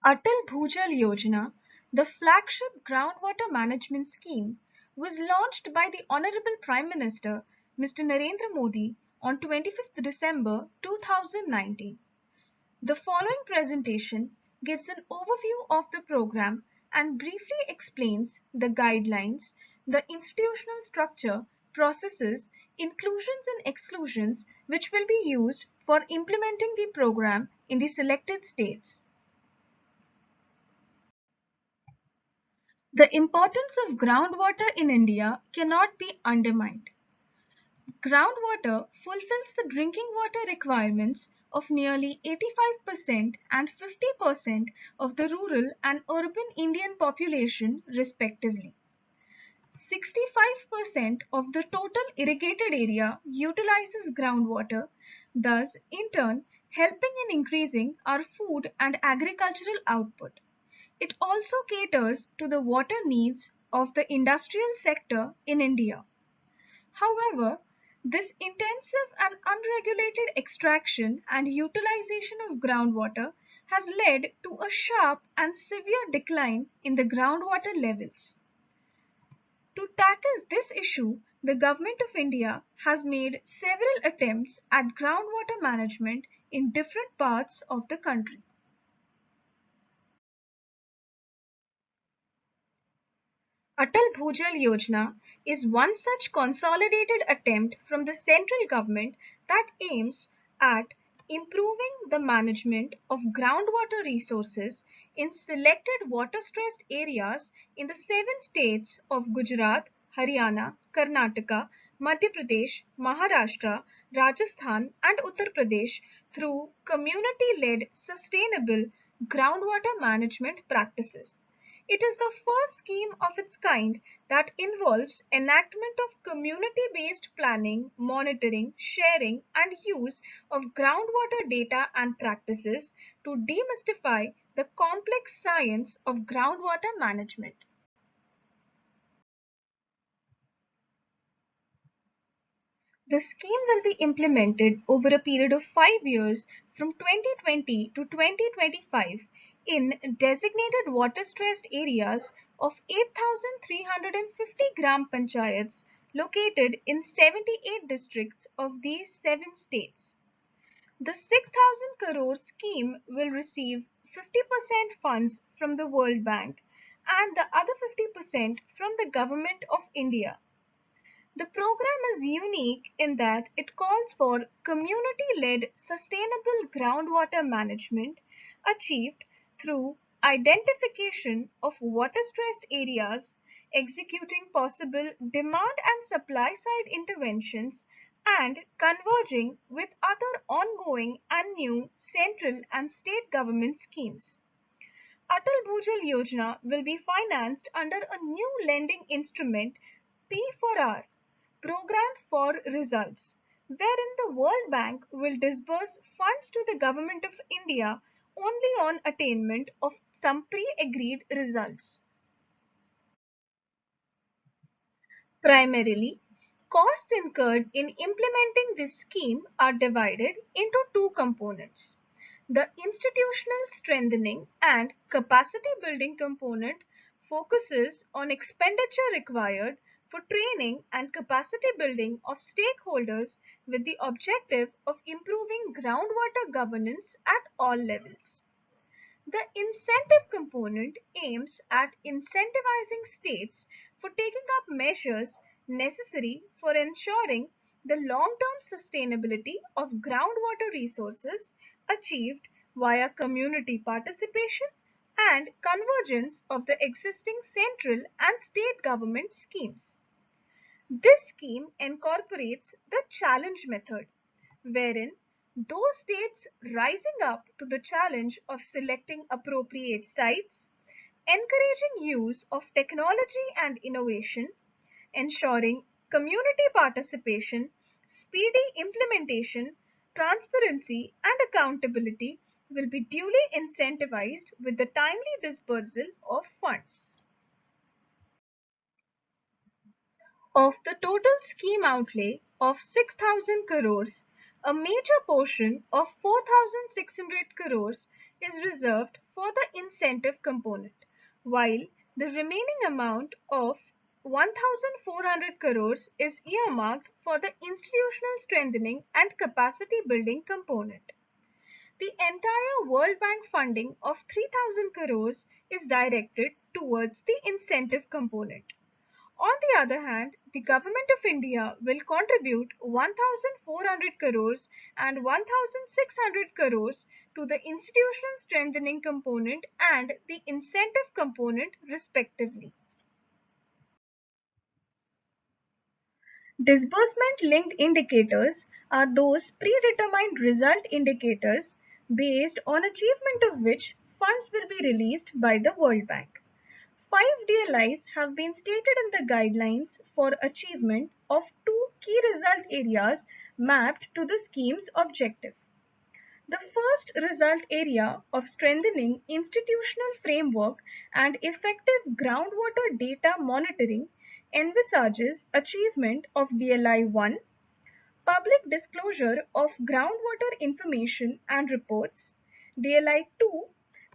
Atal Bhujal Yojana, the flagship groundwater management scheme, was launched by the Honorable Prime Minister Mr. Narendra Modi on 25th December 2019. The following presentation gives an overview of the program and briefly explains the guidelines, the institutional structure, processes, inclusions and exclusions which will be used for implementing the program in the selected states. The importance of groundwater in India cannot be undermined. Groundwater fulfills the drinking water requirements of nearly 85% and 50% of the rural and urban Indian population respectively. 65% of the total irrigated area utilizes groundwater, thus in turn helping in increasing our food and agricultural output. It also caters to the water needs of the industrial sector in India. However, this intensive and unregulated extraction and utilization of groundwater has led to a sharp and severe decline in the groundwater levels. To tackle this issue, the Government of India has made several attempts at groundwater management in different parts of the country. Atal Bhujal Yojana is one such consolidated attempt from the central government that aims at improving the management of groundwater resources in selected water-stressed areas in the 7 states of Gujarat, Haryana, Karnataka, Madhya Pradesh, Maharashtra, Rajasthan and Uttar Pradesh through community-led sustainable groundwater management practices. It is the first scheme of its kind that involves enactment of community-based planning, monitoring, sharing and use of groundwater data and practices to demystify the complex science of groundwater management. The scheme will be implemented over a period of 5 years from 2020 to 2025 in designated water-stressed areas of 8,350 gram panchayats located in 78 districts of these 7 states. The 6,000 crore scheme will receive 50% funds from the World Bank and the other 50% from the Government of India. The program is unique in that it calls for community-led sustainable groundwater management achieved through identification of water-stressed areas, executing possible demand and supply side interventions, and converging with other ongoing and new central and state government schemes. Atal Bhujal Yojana will be financed under a new lending instrument P4R, Program for Results, wherein the World Bank will disburse funds to the Government of India only on attainment of some pre-agreed results. Primarily, costs incurred in implementing this scheme are divided into two components. The institutional strengthening and capacity building component focuses on expenditure required for training and capacity building of stakeholders with the objective of improving groundwater governance at all levels. The incentive component aims at incentivizing states for taking up measures necessary for ensuring the long-term sustainability of groundwater resources achieved via community participation and convergence of the existing central and state government schemes. This scheme incorporates the challenge method, wherein those states rising up to the challenge of selecting appropriate sites, encouraging use of technology and innovation, ensuring community participation, speedy implementation, transparency and accountability will be duly incentivized with the timely disbursal of funds. Of the total scheme outlay of 6,000 crores, a major portion of 4,600 crores is reserved for the incentive component, while the remaining amount of 1,400 crores is earmarked for the institutional strengthening and capacity building component. The entire World Bank funding of 3,000 crores is directed towards the incentive component. On the other hand, the Government of India will contribute 1,400 crores and 1,600 crores to the institutional strengthening component and the incentive component respectively. Disbursement linked indicators are those predetermined result indicators based on achievement of which funds will be released by the World Bank. 5 DLIs have been stated in the guidelines for achievement of two key result areas mapped to the scheme's objective. The first result area of strengthening institutional framework and effective groundwater data monitoring envisages achievement of DLI 1, public disclosure of groundwater information and reports; DLI 2,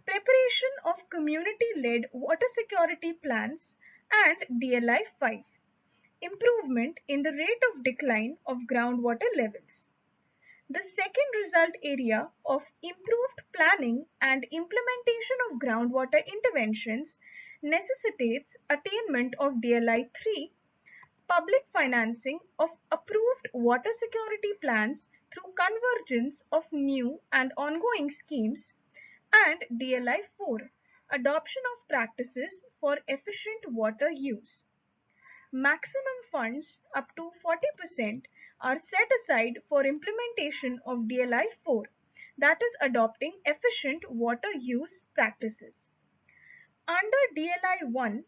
preparation of community-led water security plans; and DLI 5, improvement in the rate of decline of groundwater levels. The second result area of improved planning and implementation of groundwater interventions necessitates attainment of DLI 3, public financing of approved water security plans through convergence of new and ongoing schemes; and DLI 4, adoption of practices for efficient water use. Maximum funds up to 40% are set aside for implementation of DLI 4, that is adopting efficient water use practices. Under DLI 1,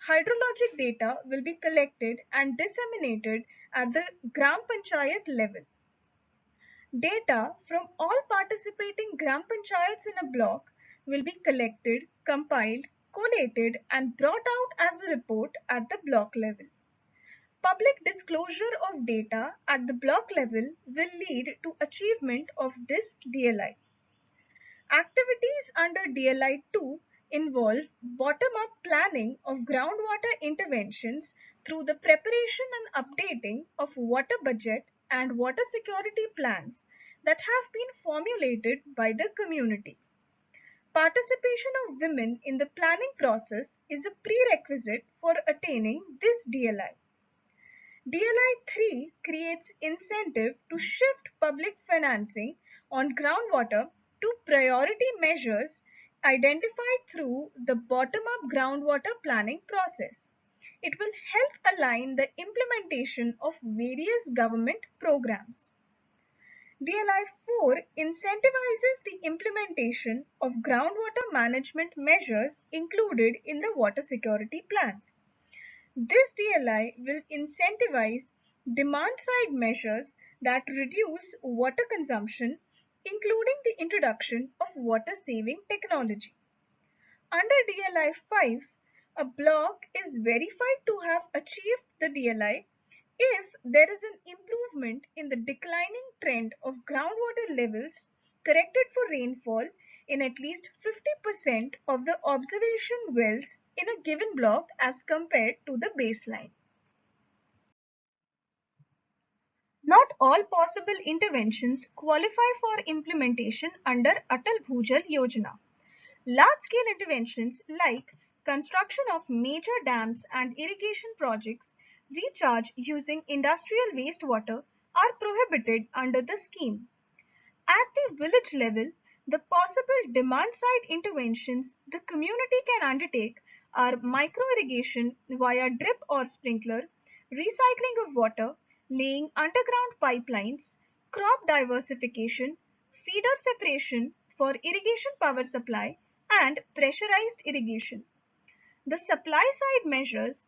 hydrologic data will be collected and disseminated at the Gram Panchayat level. Data from all participating Gram Panchayats in a block will be collected, compiled, collated and brought out as a report at the block level. Public disclosure of data at the block level will lead to achievement of this DLI. Activities under DLI 2 involve bottom-up planning of groundwater interventions through the preparation and updating of water budget and water security plans that have been formulated by the community. Participation of women in the planning process is a prerequisite for attaining this DLI. DLI 3 creates incentive to shift public financing on groundwater to priority measures identified through the bottom-up groundwater planning process. It will help align the implementation of various government programs. DLI 4 incentivizes the implementation of groundwater management measures included in the water security plans. This DLI will incentivize demand-side measures that reduce water consumption, including the introduction of water-saving technology. Under DLI 5, a block is verified to have achieved the DLI if there is an improvement in the declining trend of groundwater levels corrected for rainfall in at least 50% of the observation wells in a given block as compared to the baseline. Not all possible interventions qualify for implementation under Atal Bhujal Yojana. Large-scale interventions like construction of major dams and irrigation projects, recharge using industrial wastewater are prohibited under the scheme. At the village level, the possible demand-side interventions the community can undertake are micro-irrigation via drip or sprinkler, recycling of water, laying underground pipelines, crop diversification, feeder separation for irrigation power supply, and pressurized irrigation. The supply-side measures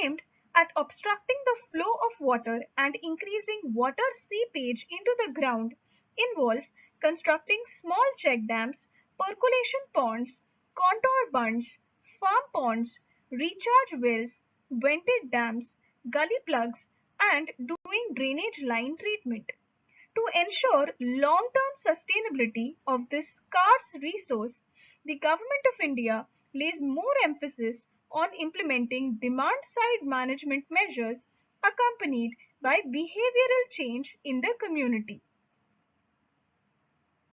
aimed at obstructing the flow of water and increasing water seepage into the ground involve constructing small check dams, percolation ponds, contour bunds, farm ponds, recharge wells, vented dams, gully plugs, and doing drainage line treatment. To ensure long-term sustainability of this scarce resource, the Government of India lays more emphasis on implementing demand-side management measures accompanied by behavioral change in the community.